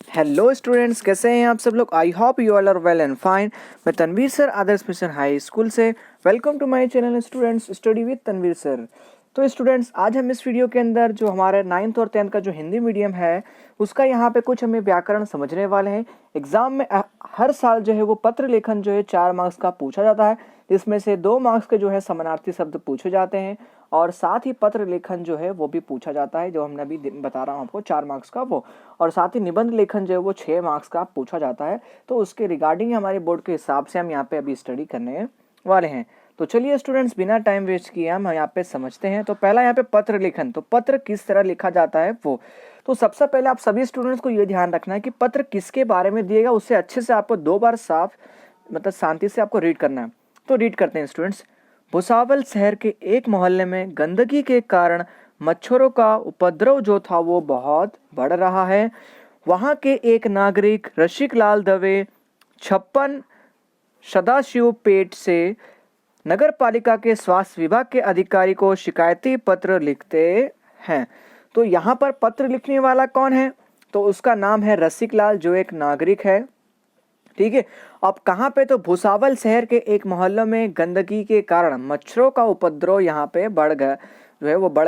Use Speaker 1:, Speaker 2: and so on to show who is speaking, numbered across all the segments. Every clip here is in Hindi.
Speaker 1: हेलो स्टूडेंट्स, कैसे हैं आप सब लोग। I hope you all are well and fine. मैं Tanveer sir Adarsh mission high school से। Welcome to my channel students study with Tanveer sir. तो स्टूडेंट्स, आज हम इस वीडियो के अंदर जो हमारे 9th और 10th का जो हिंदी मीडियम है उसका यहाँ पे कुछ हमें व्याकरण समझने वाले हैं। एग्जाम में हर साल जो है वो पत्र लेखन जो है 4 मार्क्स का पूछा जाता है, जिसमें से 2 मार्क्स के जो है समानार्थी शब्द पूछे जाते हैं और साथ ही पत्र लेखन जो है वो भी पूछा जाता है, जो हमने अभी बता रहा हूँ आपको 4 मार्क्स का वो। और साथ ही निबंध लेखन जो है वो 6 मार्क्स का पूछा जाता है। तो उसके रिगार्डिंग हमारे बोर्ड के हिसाब से हम यहाँ पे अभी स्टडी करने वाले हैं। तो चलिए स्टूडेंट्स, बिना टाइम वेस्ट किए हम यहाँ पे समझते हैं। तो पहला यहाँ पे पत्र लेखन, तो पत्र किस तरह लिखा जाता है वो। तो सबसे पहले आप सभी स्टूडेंट्स को ये ध्यान रखना है कि पत्र किसके बारे में दिएगा, उससे अच्छे से आपको 2 बार साफ मतलब शांति से आपको रीड करना है। तो रीड करते हैं स्टूडेंट्स। भुसावल शहर के एक मोहल्ले में गंदगी के कारण मच्छरों का उपद्रव जो था वो बहुत बढ़ रहा है। वहां के एक नागरिक रसिक लाल दवे 56 सदाशिव पेट से नगर पालिका के स्वास्थ्य विभाग के अधिकारी को शिकायती पत्र लिखते हैं। तो यहाँ पर पत्र लिखने वाला कौन है, तो उसका नाम है रसिक लाल, जो एक नागरिक है। ठीक है। अब कहाँ पे, तो भुसावल शहर के एक मोहल्ले में गंदगी के कारण मच्छरों का उपद्रव यहाँ पे बढ़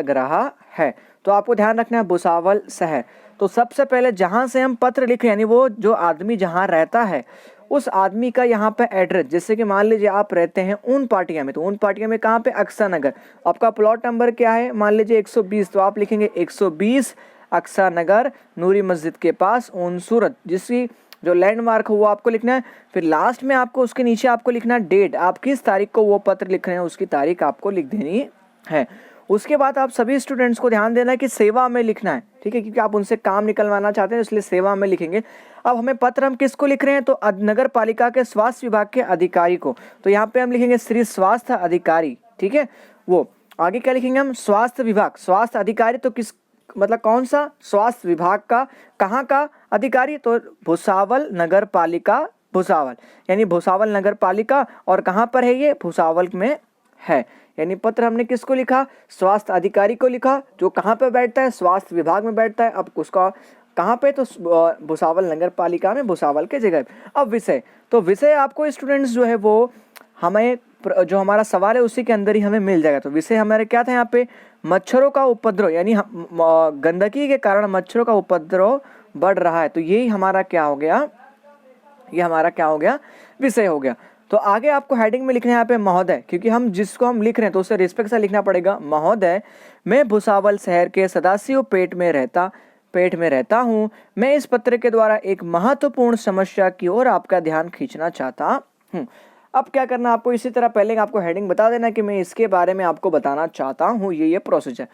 Speaker 1: रहा है। तो आपको ध्यान रखना है भुसावल शहर। तो सबसे पहले जहाँ से हम पत्र लिखे, यानी वो जो आदमी जहाँ रहता है उस आदमी का यहाँ पे एड्रेस, जैसे कि मान लीजिए आप रहते हैं ऊन पाटिया में, तो ऊन पाटिया में कहाँ पे, अक्सा नगर। आपका प्लॉट नंबर क्या है, मान लीजिए 120, तो आप लिखेंगे 120 अक्सा नगर, नूरी मस्जिद के पास, ऊन सूरत, जिसकी जो लैंडमार्क हो वो आपको लिखना है। फिर लास्ट में आपको उसके नीचे आपको लिखना है डेट, आप किस तारीख को वो पत्र लिख रहे हैं उसकी तारीख आपको लिख देनी है। उसके बाद आप सभी स्टूडेंट्स को ध्यान देना है कि सेवा में लिखना है, ठीक है, क्योंकि आप उनसे काम निकलवाना चाहते हैं, इसलिए सेवा में लिखेंगे। अब हमें पत्र हम किसको लिख रहे हैं, तो नगर पालिका के स्वास्थ्य विभाग के अधिकारी को, तो यहाँ पे हम लिखेंगे श्री स्वास्थ्य अधिकारी। ठीक है, वो आगे क्या लिखेंगे हम, स्वास्थ्य विभाग, स्वास्थ्य अधिकारी, तो किस मतलब कौन सा, स्वास्थ्य विभाग का, कहाँ का अधिकारी, तो भुसावल नगर पालिका, भुसावल यानी भुसावल नगर पालिका, और कहाँ पर है ये, भुसावल में है। यानी पत्र हमने किसको लिखा, स्वास्थ्य अधिकारी को लिखा, जो कहाँ पे बैठता है, स्वास्थ्य विभाग में बैठता है। अब उसका कहाँ पे, तो भुसावल नगर पालिका में, भुसावल के जगह। अब विषय, तो विषय आपको स्टूडेंट्स जो है वो हमें जो हमारा सवाल है उसी के अंदर ही हमें मिल जाएगा। तो विषय हमारे क्या था यहाँ पे, मच्छरों का उपद्रव, यानी गंदगी के कारण मच्छरों का उपद्रव बढ़ रहा है। तो यही हमारा क्या हो गया, ये हमारा क्या हो गया, विषय हो गया। तो आगे आपको हेडिंग में लिखना है यहाँ पे महोदय, क्योंकि हम जिसको हम लिख रहे हैं तो उससे रिस्पेक्ट से लिखना पड़ेगा। महोदय, मैं भुसावल शहर के सदाशिव पेट में रहता हूँ। मैं इस पत्र के द्वारा एक महत्वपूर्ण समस्या की ओर आपका ध्यान खींचना चाहता हूँ। अब क्या करना आपको, इसी तरह पहले आपको हेडिंग बता देना कि मैं इसके बारे में आपको बताना चाहता हूँ, ये प्रोसीजर।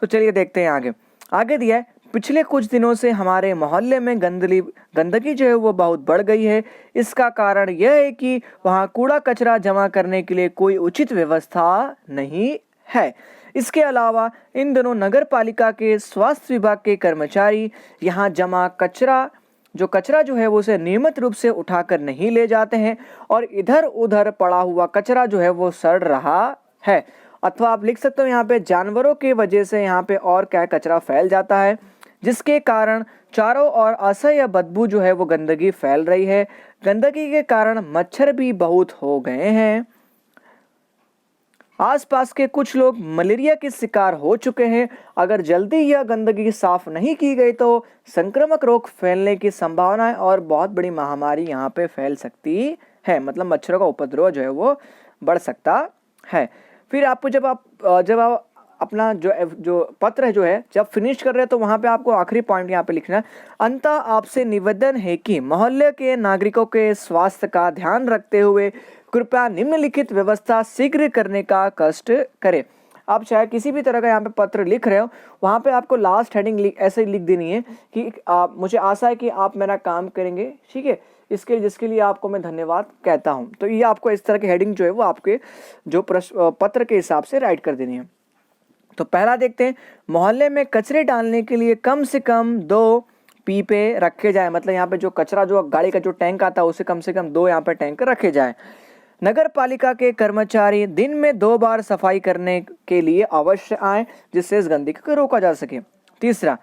Speaker 1: तो चलिए देखते हैं आगे दिया है, पिछले कुछ दिनों से हमारे मोहल्ले में गंदगी जो है वो बहुत बढ़ गई है। इसका कारण यह है कि वहाँ कूड़ा कचरा जमा करने के लिए कोई उचित व्यवस्था नहीं है। इसके अलावा इन दिनों नगर पालिका के स्वास्थ्य विभाग के कर्मचारी यहाँ जमा कचरा जो है वो उसे नियमित रूप से उठाकर नहीं ले जाते हैं, और इधर उधर पड़ा हुआ कचरा जो है वो सड़ रहा है। अथवा आप लिख सकते हो यहाँ पे, जानवरों की वजह से यहाँ पे और क्या कचरा फैल जाता है, जिसके कारण चारों ओर असह्य बदबू जो है वो गंदगी फैल रही है। गंदगी के कारण मच्छर भी बहुत हो गए हैं। आसपास के कुछ लोग मलेरिया के शिकार हो चुके हैं। अगर जल्दी यह गंदगी साफ नहीं की गई तो संक्रामक रोग फैलने की संभावना है और बहुत बड़ी महामारी यहाँ पे फैल सकती है। मतलब मच्छरों का उपद्रव जो है वो बढ़ सकता है। फिर आपको जब आप अपना जो पत्र है जो है जब फिनिश कर रहे हैं तो वहाँ पे आपको आखिरी पॉइंट यहाँ पे लिखना है, अंततः आपसे निवेदन है कि मोहल्ले के नागरिकों के स्वास्थ्य का ध्यान रखते हुए कृपया निम्नलिखित व्यवस्था शीघ्र करने का कष्ट करें। आप चाहे किसी भी तरह का यहाँ पे पत्र लिख रहे हो, वहाँ पे आपको लास्ट हेडिंग ऐसे लिख देनी है कि मुझे आशा है कि आप मेरा काम करेंगे। ठीक है, जिसके लिए आपको मैं धन्यवाद कहता हूँ। तो ये आपको इस तरह की हेडिंग जो है वो आपके जो पत्र के हिसाब से राइट कर देनी है। तो पहला देखते हैं, मोहल्ले में कचरे डालने के लिए कम से कम 2 पीपे रखे जाए। मतलब यहाँ पे जो कचरा, जो गाड़ी का जो टैंक आता है उसे कम से कम 2 यहाँ पे टैंक रखे जाए। नगर पालिका के कर्मचारी दिन में 2 बार सफाई करने के लिए अवश्य आए, जिससे इस गंदगी को रोका जा सके। तीसरा,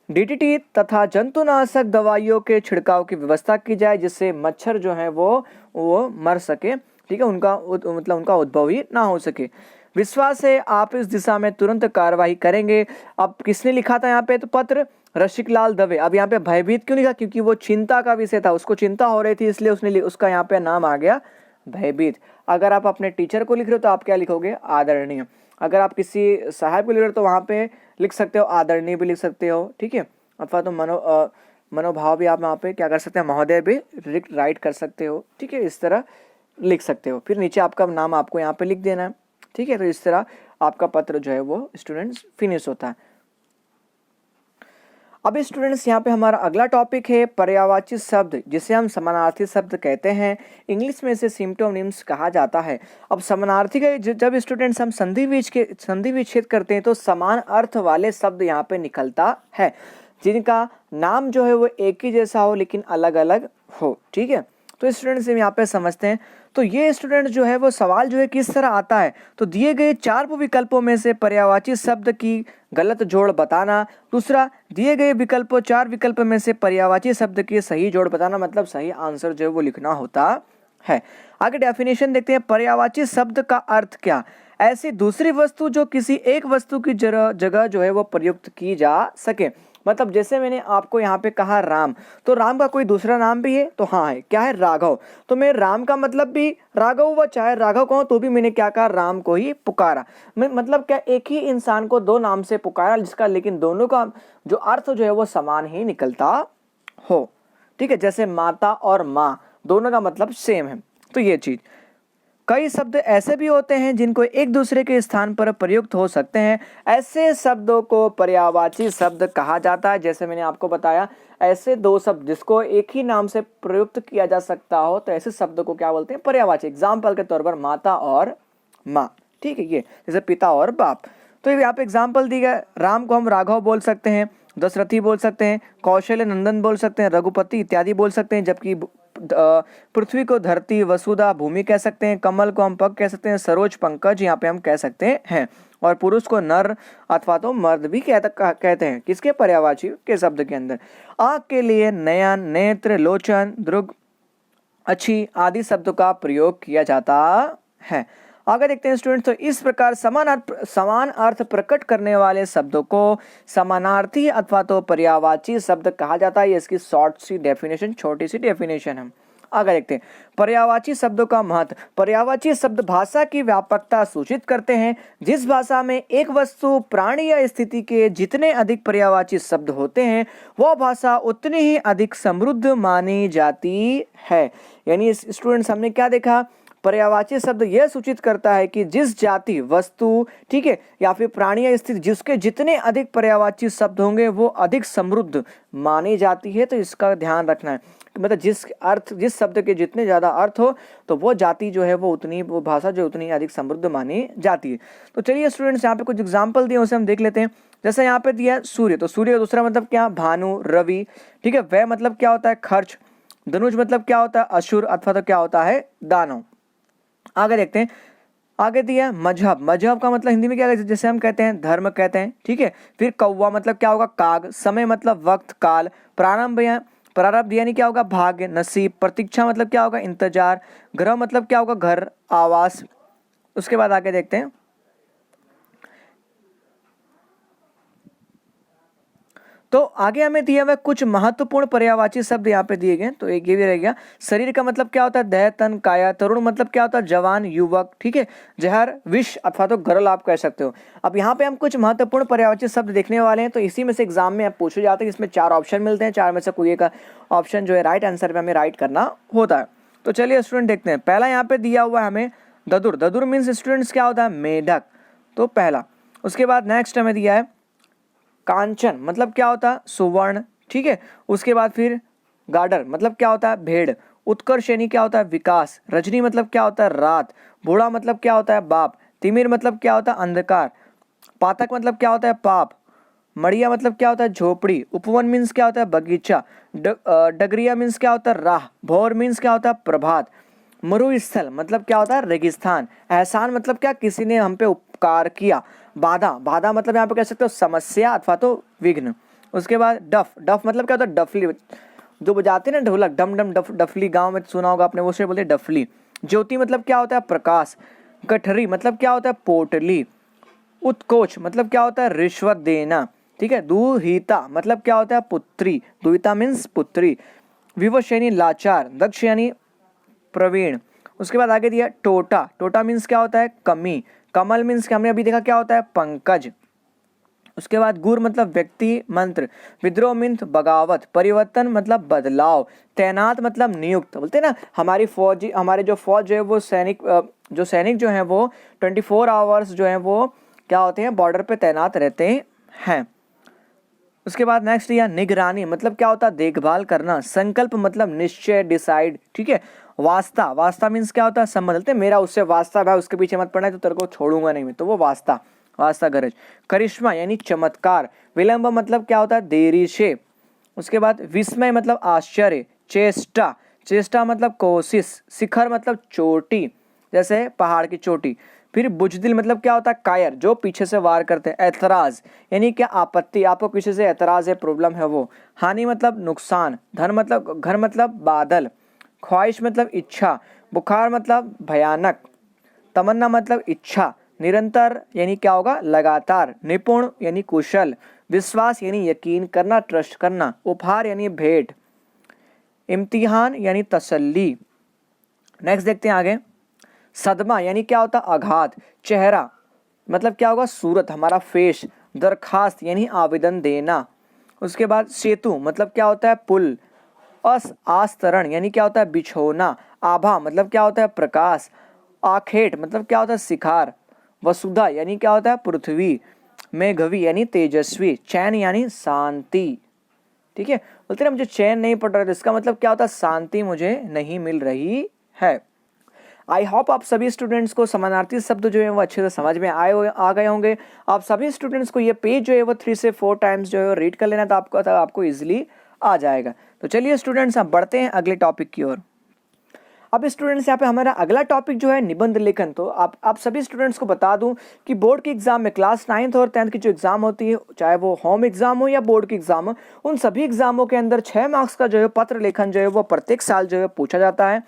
Speaker 1: डीडीटी तथा जंतुनाशक दवाइयों के छिड़काव की व्यवस्था की जाए, जिससे मच्छर जो है वो मर सके, ठीक है, उनका उद्भव ही ना हो सके। विश्वास है आप इस दिशा में तुरंत कार्रवाई करेंगे। अब किसने लिखा था यहाँ पे तो पत्र? रसिकलाल दवे। अब यहाँ पे भयभीत क्यों लिखा? क्योंकि वो चिंता का विषय था, उसको चिंता हो रही थी, इसलिए उसने उसका यहाँ पे नाम आ गया भयभीत। अगर आप अपने टीचर को लिख रहे हो तो आप क्या लिखोगे? आदरणीय। अगर आप किसी साहब को लिख रहे हो तो वहाँ पे लिख सकते हो आदरणीय भी लिख सकते हो, ठीक है, अथवा तो मनोभाव भी आप वहाँ पे क्या कर सकते हैं? महोदय भी राइट कर सकते हो, ठीक है, इस तरह लिख सकते हो। फिर नीचे आपका नाम आपको यहाँ पे लिख देना है, ठीक है। तो इस तरह आपका पत्र जो है वो स्टूडेंट्स फिनिश होता है। अब स्टूडेंट्स यहाँ पे हमारा अगला टॉपिक है पर्यायवाची शब्द, जिसे हम समानार्थी शब्द कहते हैं। इंग्लिश में इसे सिम्प्टोनिम्स कहा जाता है। अब समानार्थी का जब स्टूडेंट्स हम संधि विच्छेद करते हैं तो समान अर्थ वाले शब्द यहाँ पे निकलता है, जिनका नाम जो है वो एक ही जैसा हो लेकिन अलग अलग हो, ठीक है। तो स्टूडेंट्स हम यहाँ पे समझते हैं। तो ये स्टूडेंट जो है वो सवाल जो है किस तरह आता है, तो दिए गए 4 विकल्पों में से पर्यायवाची शब्द की गलत जोड़ बताना। दूसरा, दिए गए 4 विकल्प में से पर्यायवाची शब्द की सही जोड़ बताना, मतलब सही आंसर जो है वो लिखना होता है। आगे डेफिनेशन देखते हैं। पर्यायवाची शब्द का अर्थ क्या? ऐसी दूसरी वस्तु जो किसी एक वस्तु की जगह जो है वो प्रयुक्त की जा सके। मतलब जैसे मैंने आपको यहाँ पे कहा राम, तो राम का कोई दूसरा नाम भी है? तो हाँ है, क्या है? राघव। तो मैं राम का मतलब भी राघव हुआ, चाहे राघव कहूँ तो भी मैंने क्या कहा? राम को ही पुकारा। मतलब क्या एक ही इंसान को 2 नाम से पुकारा, जिसका लेकिन दोनों का जो अर्थ जो है वो समान ही निकलता हो, ठीक है। जैसे माता और माँ दोनों का मतलब सेम है। तो ये चीज, कई शब्द ऐसे भी होते हैं जिनको एक दूसरे के स्थान पर प्रयुक्त हो सकते हैं। ऐसे शब्दों को पर्यायवाची शब्द कहा जाता है। जैसे मैंने आपको बताया, ऐसे 2 शब्द जिसको एक ही नाम से प्रयुक्त किया जा सकता हो, तो ऐसे शब्द को क्या बोलते हैं? पर्यायवाची। एग्जाम्पल के तौर पर माता और माँ, ठीक है, ये जैसे पिता और बाप। तो यहाँ पे एग्जाम्पल दी गया। राम को हम राघव बोल सकते हैं, दशरथी बोल सकते हैं, कौशल्य नंदन बोल सकते हैं, रघुपति इत्यादि बोल सकते हैं। जबकि पृथ्वी को धरती, वसुधा भूमि कह सकते हैं, कमल को हम पग कह सकते हैं, सरोज पंकज यहाँ पे हम कह सकते हैं, और पुरुष को नर अथवा तो मर्द भी कहते हैं। किसके? पर्यायवाची के शब्द के अंदर। आँख के लिए नयन, नेत्र, लोचन, दृग, अच्छी आदि शब्दों का प्रयोग किया जाता है। आगे देखते हैं स्टूडेंट्स। तो इस प्रकार समान अर्थ प्रकट करने वाले शब्दों को समानार्थी अथवा तो पर्यायवाची शब्द कहा जाता है। ये इसकी छोटी सी डेफिनेशन है। आगे देखते हैं पर्यायवाची शब्दों का महत्व। पर्यायवाची शब्द भाषा की व्यापकता सूचित करते हैं। जिस भाषा में एक वस्तु, प्राणी या स्थिति के जितने अधिक पर्यायवाची शब्द होते हैं, वह भाषा उतनी ही अधिक समृद्ध मानी जाती है। यानी स्टूडेंट्स हमने क्या देखा? पर्यायवाची शब्द यह सूचित करता है कि जिस जाति, वस्तु, ठीक है, या फिर प्राणी या स्थिति, जिसके जितने अधिक पर्यायवाची शब्द होंगे वो अधिक समृद्ध मानी जाती है। तो इसका ध्यान रखना है, मतलब जिस शब्द के जितने ज्यादा अर्थ हो तो वो जाति जो है वो भाषा जो उतनी अधिक समृद्ध मानी जाती है। तो चलिए स्टूडेंट्स, यहाँ पे कुछ एग्जाम्पल दिए उसे हम देख लेते हैं। जैसे यहाँ पे दिया सूर्य, तो सूर्य का दूसरा मतलब क्या? भानु, रवि, ठीक है। वह मतलब क्या होता है? खर्च। धनुष मतलब क्या होता है? असुर अथवा तो क्या होता है? दानव। आगे देखते हैं। आगे दिया मजहब। मजहब का मतलब हिंदी में क्या है? जैसे हम कहते हैं धर्म कहते हैं, ठीक है। फिर कौवा मतलब क्या होगा? काग। समय मतलब वक्त, काल। प्रारब्ध यानी क्या होगा? भाग्य, नसीब। प्रतीक्षा मतलब क्या होगा? इंतजार। ग्रह मतलब क्या होगा? घर, आवास। उसके बाद आगे देखते हैं। तो आगे हमें दिया हुआ कुछ महत्वपूर्ण पर्यायवाची शब्द यहाँ पे दिए गए। तो एक ये भी रह गया। शरीर का मतलब क्या होता है? देह, तन, काया। तरुण मतलब क्या होता है? जवान, युवक, ठीक है। जहर, विष अथवा तो गर्ल आप कह सकते हो। अब यहाँ पे हम कुछ महत्वपूर्ण पर्यायवाची शब्द देखने वाले हैं। तो इसी में से एग्जाम में आप पूछे जाते हैं। इसमें 4 ऑप्शन मिलते हैं, 4 में से कोई एक ऑप्शन जो है राइट आंसर पे हमें राइट करना होता है। तो चलिए स्टूडेंट देखते हैं। पहला यहाँ पे दिया हुआ है हमें ददुर। ददुर मीन्स स्टूडेंट्स क्या होता है? मेढक, तो पहला। उसके बाद नेक्स्ट हमें दिया है कांचन, मतलब क्या होता है? सुवर्ण, ठीक है। उसके बाद फिर गाडर मतलब क्या होता है? भेड़। उत्कर्षणी क्या होता है? विकास। रजनी मतलब क्या होता है? रात। बूढ़ा मतलब क्या होता है? बाप। तिमिर मतलब क्या होता है? अंधकार। पातक मतलब क्या होता है? पाप। मड़िया मतलब क्या होता है? झोपड़ी। उपवन मीन्स क्या होता है? बगीचा। डगरिया मीन्स क्या होता है? राह। भौर मीन्स क्या होता है? प्रभात। मरुस्थल मतलब क्या होता है? रेगिस्तान। एहसान मतलब क्या? किसी ने हम पे उपकार किया। बाधा, बाधा मतलब यहाँ पे कह सकते हो समस्या अथवा तो विघ्न। उसके बाद डफ, डफ मतलब क्या होता है, डफली, जो बजाते हैं ना ढोलक, डम डम डफ, डफली, गांव में सुना होगा आपने, वो से बोलते हैं डफली। ज्योति मतलब क्या होता है, प्रकाश। गठरी मतलब क्या होता है, पोटली। उत्कोच मतलब क्या होता है, रिश्वत देना, ठीक है। दुहिता मतलब क्या होता है, पुत्री, दुहिता मीन्स पुत्री। विवश यानी लाचार, दक्ष यानी प्रवीण। उसके बाद आगे दिया टोटा, टोटा मीन्स क्या होता है, कमी। कमल मीन्स हमने अभी देखा क्या होता है, पंकज। उसके बाद गुर मतलब व्यक्ति, मंत्र। विद्रोह मीन्स बगावत। परिवर्तन मतलब बदलाव। तैनात मतलब नियुक्त। बोलते हैं ना हमारी फौजी, हमारे जो फौज जो है वो सैनिक जो है वो 24 आवर्स जो है वो क्या होते हैं, बॉर्डर पे तैनात रहते हैं। उसके बाद नेक्स्ट या निगरानी मतलब क्या होता है, देखभाल करना। संकल्प मतलब निश्चय, डिसाइड, ठीक है। वास्ता, वास्ता मीन्स क्या होता है, संबंध। बोलते हैं मेरा उससे वास्ता भाई, उसके पीछे मत पड़ना है तो तेरे को छोड़ूंगा नहीं मैं, तो वो वास्ता, वास्ता गरज। करिश्मा यानी चमत्कार। विलंब मतलब क्या होता है, देरी से। उसके बाद विस्मय मतलब आश्चर्य। चेष्टा, चेष्टा मतलब कोशिश। शिखर मतलब चोटी, जैसे पहाड़ की चोटी। फिर बुजदिल मतलब क्या होता है, कायर, जो पीछे से वार करते हैं। ऐतराज यानी क्या, आपत्ति, आपको किसी से ऐतराज है, प्रॉब्लम है वो। हानि मतलब नुकसान। धन मतलब घर मतलब बादल। ख्वाहिश मतलब इच्छा। बुखार मतलब भयानक। तमन्ना मतलब इच्छा। निरंतर यानी क्या होगा, लगातार। निपुण यानी कुशल। विश्वास यानी यकीन करना, ट्रस्ट करना। उपहार यानी भेंट। इम्तिहान यानी तसल्ली। नेक्स्ट देखते हैं आगे। सदमा यानी क्या होता, आघात। चेहरा मतलब क्या होगा, सूरत, हमारा फेस। दरखास्त यानी आवेदन देना। उसके बाद सेतु मतलब क्या होता है, पुल। आस्तरण यानी क्या होता है, बिछोना। आभा मतलब क्या होता है, प्रकाश। आखेट मतलब क्या होता है, शिखार। वसुधा यानी क्या होता है, पृथ्वी। मेघवी यानी तेजस्वी। चैन यानी शांति, ठीक है। बोलते हैं मुझे चैन नहीं पड़ रहा, तो इसका मतलब क्या होता है, शांति मुझे नहीं मिल रही है। आई होप आप सभी स्टूडेंट्स को समानार्थी शब्द जो है वो अच्छे से समझ में आ गए होंगे। आप सभी स्टूडेंट्स को ये पेज जो है वो 3 से 4 टाइम्स जो है रीड कर लेना, तो आपको इजीली आ जाएगा। तो चलिए स्टूडेंट्स, आप बढ़ते हैं अगले टॉपिक की ओर। अब स्टूडेंट्स यहाँ पे हमारा अगला टॉपिक जो है निबंध लेखन। तो आप सभी स्टूडेंट्स को बता दूं कि बोर्ड के एग्जाम में क्लास 9th और 10th की जो एग्जाम होती है, चाहे वो होम एग्जाम हो या बोर्ड की एग्जाम हो, उन सभी एग्जामों के अंदर 6 मार्क्स का जो है पत्र लेखन जो है वो प्रत्येक साल जो है पूछा जाता है।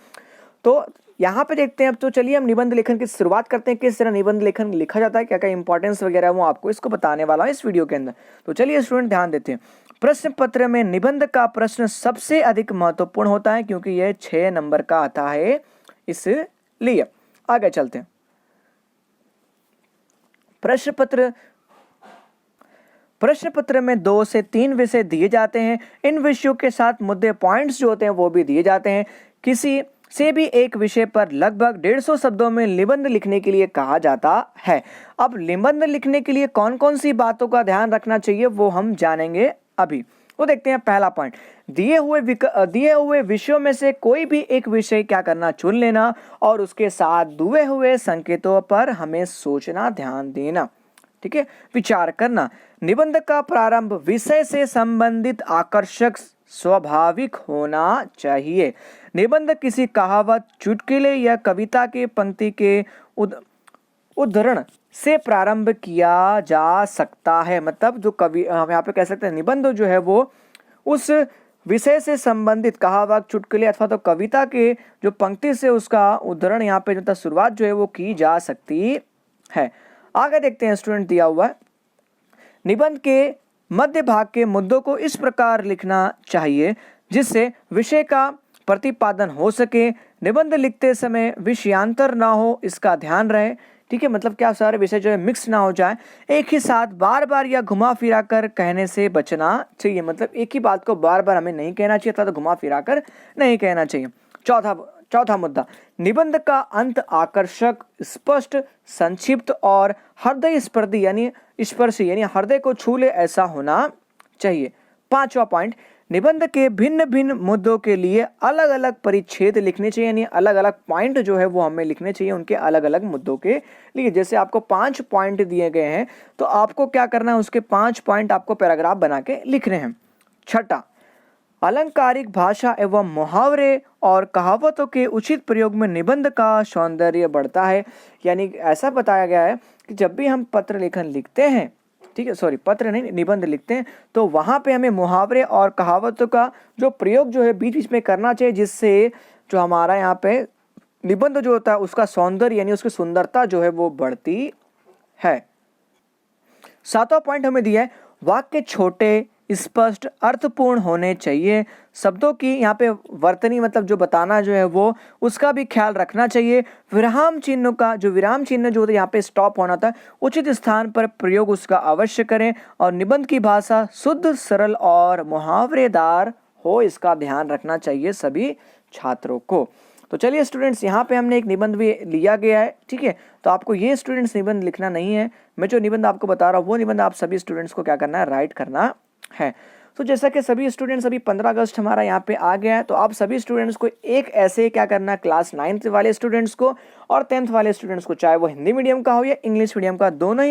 Speaker 1: तो यहाँ पे देखते हैं। अब तो चलिए हम निबंध लेखन की शुरुआत करते हैं, किस तरह निबंध लेखन लिखा जाता है, क्या क्या इंपॉर्टेंस वगैरह वो आपको इसको बताने वाला है इस वीडियो के अंदर। तो चलिए स्टूडेंट ध्यान देते हैं। प्रश्न पत्र में निबंध का प्रश्न सबसे अधिक महत्वपूर्ण होता है, क्योंकि यह 6 नंबर का आता है, इसलिए आगे चलते हैं। प्रश्न पत्र में 2 से 3 विषय दिए जाते हैं। इन विषयों के साथ मुद्दे, पॉइंट्स जो होते हैं वो भी दिए जाते हैं। किसी से भी एक विषय पर लगभग 150 शब्दों में निबंध लिखने के लिए कहा जाता है। अब निबंध लिखने के लिए कौन कौन सी बातों का ध्यान रखना चाहिए वो हम जानेंगे अभी। वो देखते हैं। पहला पॉइंट, दिए हुए विषयों में से कोई भी एक विषय क्या करना, चुन लेना, और उसके साथ दिए हुए संकेतों पर हमें सोचना, ध्यान देना, ठीक है, विचार करना। निबंध का प्रारंभ विषय से संबंधित आकर्षक, स्वाभाविक होना चाहिए। निबंध किसी कहावत, चुटकुले या कविता के पंक्ति के उद्धरण से प्रारंभ किया जा सकता है। मतलब जो कवि, हम यहाँ पे कह सकते हैं निबंध जो है वो उस विषय से संबंधित कहावत, चुटकुले अथवा तो कविता के जो पंक्ति से उसका उद्धरण यहाँ पे जो शुरुआत जो है वो की जा सकती है। आगे देखते हैं स्टूडेंट, दिया हुआ है निबंध के मध्य भाग के मुद्दों को इस प्रकार लिखना चाहिए जिससे विषय का प्रतिपादन हो सके। निबंध लिखते समय विषयांतर ना हो, इसका ध्यान रहे, ठीक है। मतलब क्या, सारे विषय जो है मिक्स ना हो जाए। एक ही साथ बार बार या घुमा फिरा कर कहने से बचना चाहिए। मतलब एक ही बात को बार बार हमें नहीं कहना चाहिए, तो घुमा फिरा कर नहीं कहना चाहिए। चौथा मुद्दा, निबंध का अंत आकर्षक, स्पष्ट, संक्षिप्त और हृदय स्पर्शी यानी हृदय को छू ले ऐसा होना चाहिए। 5वां पॉइंट, निबंध के भिन्न भिन्न मुद्दों के लिए अलग अलग परिच्छेद लिखने चाहिए, यानी अलग अलग पॉइंट जो है वो हमें लिखने चाहिए उनके अलग अलग मुद्दों के लिए। जैसे आपको 5 पॉइंट दिए गए हैं, तो आपको क्या करना है, उसके 5 पॉइंट आपको पैराग्राफ बना के लिखने हैं। 6, अलंकारिक भाषा एवं मुहावरे और कहावतों के उचित प्रयोग में निबंध का सौंदर्य बढ़ता है। यानी ऐसा बताया गया है कि जब भी हम पत्र लेखन लिखते हैं ठीक है, सॉरी पत्र नहीं निबंध लिखते हैं, तो वहाँ पे हमें मुहावरे और कहावतों का जो प्रयोग जो है बीच बीच में करना चाहिए, जिससे जो हमारा यहाँ पे निबंध जो होता है उसका सौंदर्य यानी उसकी सुंदरता जो है वो बढ़ती है। 7वां पॉइंट हमें दिया है, वाक्य छोटे, स्पष्ट, अर्थपूर्ण होने चाहिए। शब्दों की यहाँ पे वर्तनी मतलब जो बताना जो है वो उसका भी ख्याल रखना चाहिए। विराम चिन्ह का जो विराम चिन्ह जो होता है यहाँ पे स्टॉप होना था, उचित स्थान पर प्रयोग उसका अवश्य करें। और निबंध की भाषा शुद्ध, सरल और मुहावरेदार हो, इसका ध्यान रखना चाहिए सभी छात्रों को। तो चलिए स्टूडेंट्स, यहाँ पे हमने एक निबंध भी लिया गया है, ठीक है। तो आपको ये स्टूडेंट्स निबंध लिखना नहीं है, मैं जो निबंध आपको बता रहा हूँ वो निबंध आप सभी स्टूडेंट्स को क्या करना है, राइट करना है। तो जैसा कि सभी स्टूडेंट्स अभी 15 अगस्त हमारा यहाँ पे आ गया है, तो आप सभी स्टूडेंट्स को एक ऐसे क्या करना है, क्लास 9th वाले स्टूडेंट्स को और 10th वाले स्टूडेंट्स को, चाहे वो हिंदी मीडियम का हो या इंग्लिश मीडियम का, दोनों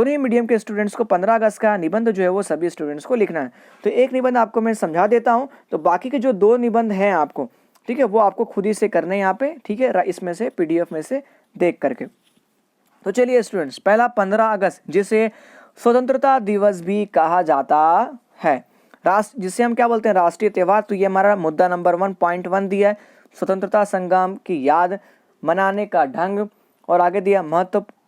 Speaker 1: ही मीडियम के स्टूडेंट्स को 15 अगस्त का निबंध जो है वो सभी स्टूडेंट्स को लिखना है। तो एक निबंध आपको मैं समझा देता हूँ, तो बाकी के जो 2 निबंध हैं आपको, ठीक है, वो आपको खुद ही से करने यहाँ पे, ठीक है, इसमें से PDF में से देख करके। तो चलिए स्टूडेंट्स, पहला 15 अगस्त जिसे स्वतंत्रता दिवस भी कहा जाता है, जिसे हम क्या बोलते हैं, राष्ट्रीय त्यौहार। तो ये हमारा मुद्दा नंबर 1.1 दिया है, स्वतंत्रता संग्राम की याद, मनाने का ढंग, और आगे दिया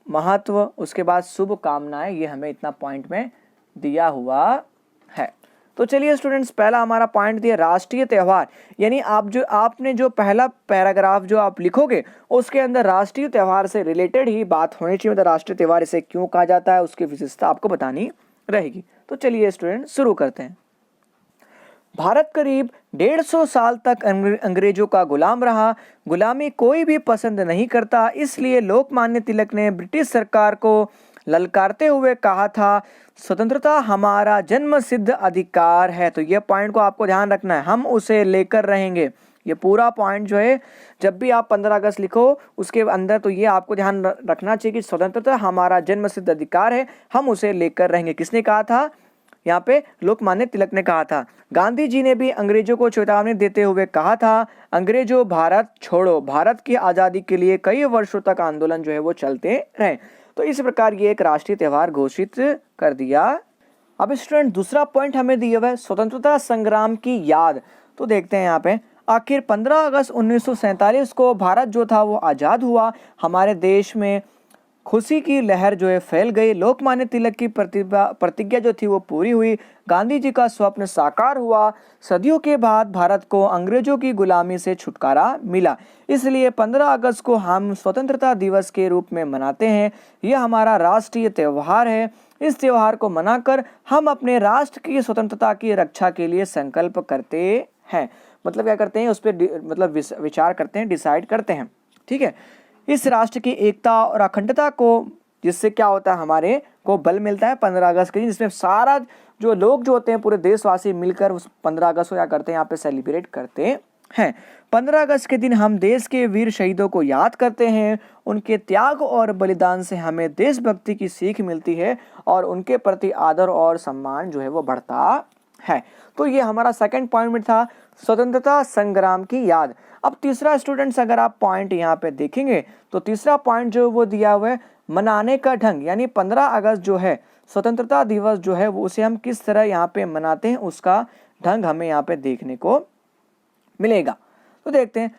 Speaker 1: महत्व, उसके बाद शुभकामनाएं, ये हमें इतना पॉइंट में दिया हुआ है। तो चलिए स्टूडेंट्स, पहला हमारा पॉइंट दिया राष्ट्रीय त्यौहार, यानी आपने जो पहला पैराग्राफ जो आप लिखोगे उसके अंदर राष्ट्रीय त्यौहार से रिलेटेड ही बात होनी चाहिए, मतलब राष्ट्रीय त्यौहार इसे क्यों कहा जाता है, उसकी विशेषता आपको बतानी रहेगी। तो चलिए स्टूडेंट शुरू करते हैं। भारत करीब 150 साल तक अंग्रेजों का गुलाम रहा। गुलामी कोई भी पसंद नहीं करता, इसलिए लोकमान्य तिलक ने ब्रिटिश सरकार को ललकारते हुए कहा था, स्वतंत्रता हमारा जन्म सिद्ध अधिकार है। तो ये पॉइंट को आपको ध्यान रखना है, हम उसे लेकर रहेंगे। ये पूरा पॉइंट जो है, जब भी आप 15 अगस्त लिखो उसके अंदर, तो ये आपको ध्यान रखना चाहिए कि स्वतंत्रता हमारा जन्म सिद्ध अधिकार है, हम उसे लेकर रहेंगे। किसने कहा था? यहाँ पे लोकमान्य तिलक ने कहा था। गांधी जी ने भी अंग्रेजों को चेतावनी देते हुए कहा था, अंग्रेजों भारत छोड़ो। भारत की आज़ादी के लिए कई वर्षों तक आंदोलन जो है वो चलते रहे। तो इस प्रकार ये एक राष्ट्रीय त्यौहार घोषित कर दिया। अब स्टूडेंट दूसरा पॉइंट हमें दिया हुआ है स्वतंत्रता संग्राम की याद। तो देखते हैं यहाँ पे, आखिर 15 अगस्त 1947 को भारत जो था वो आज़ाद हुआ। हमारे देश में खुशी की लहर जो है फैल गई। लोकमान्य तिलक की प्रतिज्ञा जो थी वो पूरी हुई। गांधी जी का स्वप्न साकार हुआ। सदियों के बाद भारत को अंग्रेजों की गुलामी से छुटकारा मिला। इसलिए 15 अगस्त को हम स्वतंत्रता दिवस के रूप में मनाते हैं। यह हमारा राष्ट्रीय त्यौहार है। इस त्यौहार को मनाकर हम अपने राष्ट्र की स्वतंत्रता की रक्षा के लिए संकल्प करते हैं। मतलब क्या करते हैं, उस पर मतलब विचार करते हैं, डिसाइड करते हैं, ठीक है। इस राष्ट्र की एकता और अखंडता को, जिससे क्या होता है, हमारे को बल मिलता है 15 अगस्त के दिन, जिसमें सारा जो लोग जो होते हैं पूरे देशवासी मिलकर उस 15 अगस्त को क्या करते हैं, यहाँ पे सेलिब्रेट करते हैं। 15 अगस्त के दिन हम देश के वीर शहीदों को याद करते हैं। उनके त्याग और बलिदान से हमें देशभक्ति की सीख मिलती है और उनके प्रति आदर और सम्मान जो है वो बढ़ता है। तो ये हमारा सेकंड पॉइंट में था, स्वतंत्रता संग्राम की याद। अब तीसरा स्टूडेंट्स, अगर आप पॉइंट यहाँ पे देखेंगे तो तीसरा पॉइंट जो वो दिया हुआ है मनाने का ढंग, यानी 15 अगस्त जो है स्वतंत्रता दिवस जो है वो उसे हम किस तरह यहाँ पे मनाते हैं, उसका ढंग हमें यहाँ पे देखने को मिलेगा। तो देखते हैं,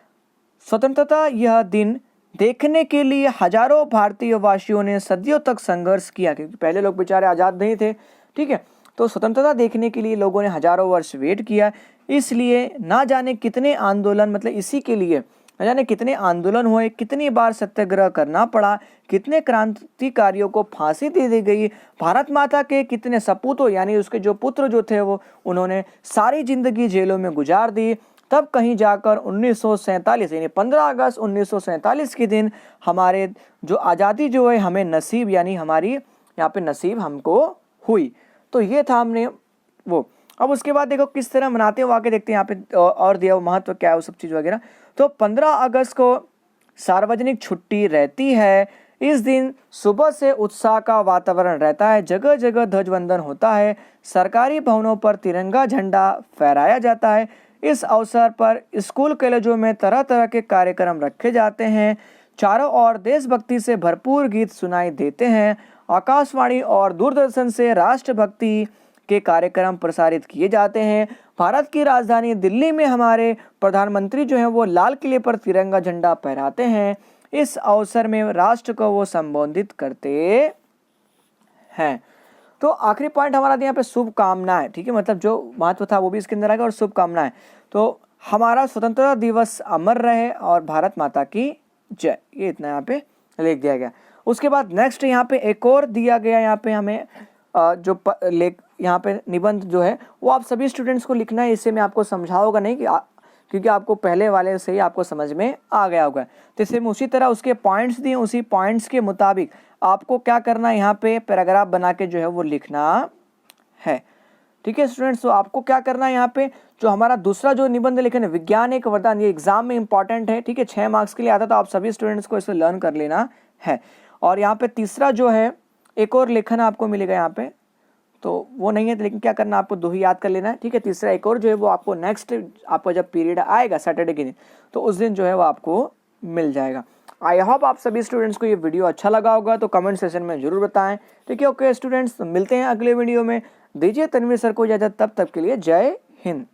Speaker 1: स्वतंत्रता यह दिन देखने के लिए हजारों भारतीय वासियों ने सदियों तक संघर्ष किया, क्योंकि पहले लोग बेचारे आज़ाद नहीं थे, ठीक है। तो स्वतंत्रता देखने के लिए लोगों ने हजारों वर्ष वेट किया। इसलिए ना जाने कितने आंदोलन, मतलब इसी के लिए न जाने कितने आंदोलन हुए, कितनी बार सत्याग्रह करना पड़ा, कितने क्रांतिकारियों को फांसी दे दी गई, भारत माता के कितने सपूतों यानी उसके जो पुत्र जो थे वो उन्होंने सारी जिंदगी जेलों में गुजार दी। तब कहीं जाकर 1947 यानी 15 अगस्त 1947 के दिन हमारे जो आज़ादी जो है हमें नसीब, यानी हमारी यहाँ पे नसीब हमको हुई। तो ये था हमने वो। अब उसके बाद देखो किस तरह मनाते हैं, आके देखते हैं यहाँ पे और दिया महत्व क्या है, वो सब चीज़ वगैरह। तो 15 अगस्त को सार्वजनिक छुट्टी रहती है। इस दिन सुबह से उत्साह का वातावरण रहता है, जगह जगह ध्वजवंदन होता है, सरकारी भवनों पर तिरंगा झंडा फहराया जाता है। इस अवसर पर स्कूल कॉलेजों में तरह तरह के कार्यक्रम रखे जाते हैं। चारों ओर देशभक्ति से भरपूर गीत सुनाई देते हैं आकाशवाणी और दूरदर्शन से राष्ट्रभक्ति के कार्यक्रम प्रसारित किए जाते हैं। भारत की राजधानी दिल्ली में हमारे प्रधानमंत्री जो हैं वो लाल किले पर तिरंगा झंडा फहराते हैं। इस अवसर में राष्ट्र को वो संबोधित करते हैं। तो आखिरी पॉइंट हमारा यहाँ पे शुभकामनाएं, ठीक है, मतलब जो महत्व था वो भी इसके अंदर आएगा और शुभकामनाएं। तो हमारा स्वतंत्रता दिवस अमर रहे और भारत माता की जय, ये इतना यहाँ पे लिख दिया गया। उसके बाद नेक्स्ट यहाँ पे एक और दिया गया, यहाँ पे हमें जो यहाँ पे निबंध जो है वो आप सभी स्टूडेंट्स को लिखना है। इससे मैं आपको समझाऊंगा नहीं क्योंकि आपको पहले वाले से ही आपको समझ में आ गया होगा। तो इसे मैं उसी तरह उसके पॉइंट्स दिए, उसी पॉइंट्स के मुताबिक आपको क्या करना है, यहाँ पे पैराग्राफ बना के जो है वो लिखना है। ठीक है स्टूडेंट्स, तो आपको क्या करना है, यहाँ पे जो हमारा दूसरा जो निबंध लेखन है, विज्ञान एक वरदान, ये एग्जाम में इंपॉर्टेंट है। ठीक है, 6 मार्क्स के लिए आता, तो आप सभी स्टूडेंट्स को इसे लर्न कर लेना है। और यहाँ पे तीसरा जो है एक और लेखन आपको मिलेगा यहाँ पे, तो वो नहीं है, लेकिन क्या करना, आपको 2 ही याद कर लेना है। ठीक है, तीसरा एक और जो है वो आपको नेक्स्ट आपका जब पीरियड आएगा सैटरडे के दिन, तो उस दिन जो है वो आपको मिल जाएगा। आई होप आप सभी स्टूडेंट्स को ये वीडियो अच्छा लगा होगा, तो कमेंट सेशन में जरूर बताएं। ठीक है, ओके स्टूडेंट्स, मिलते हैं अगले वीडियो में। दीजिए तनवीर सर को इजाजत, तब तक के लिए जय हिंद।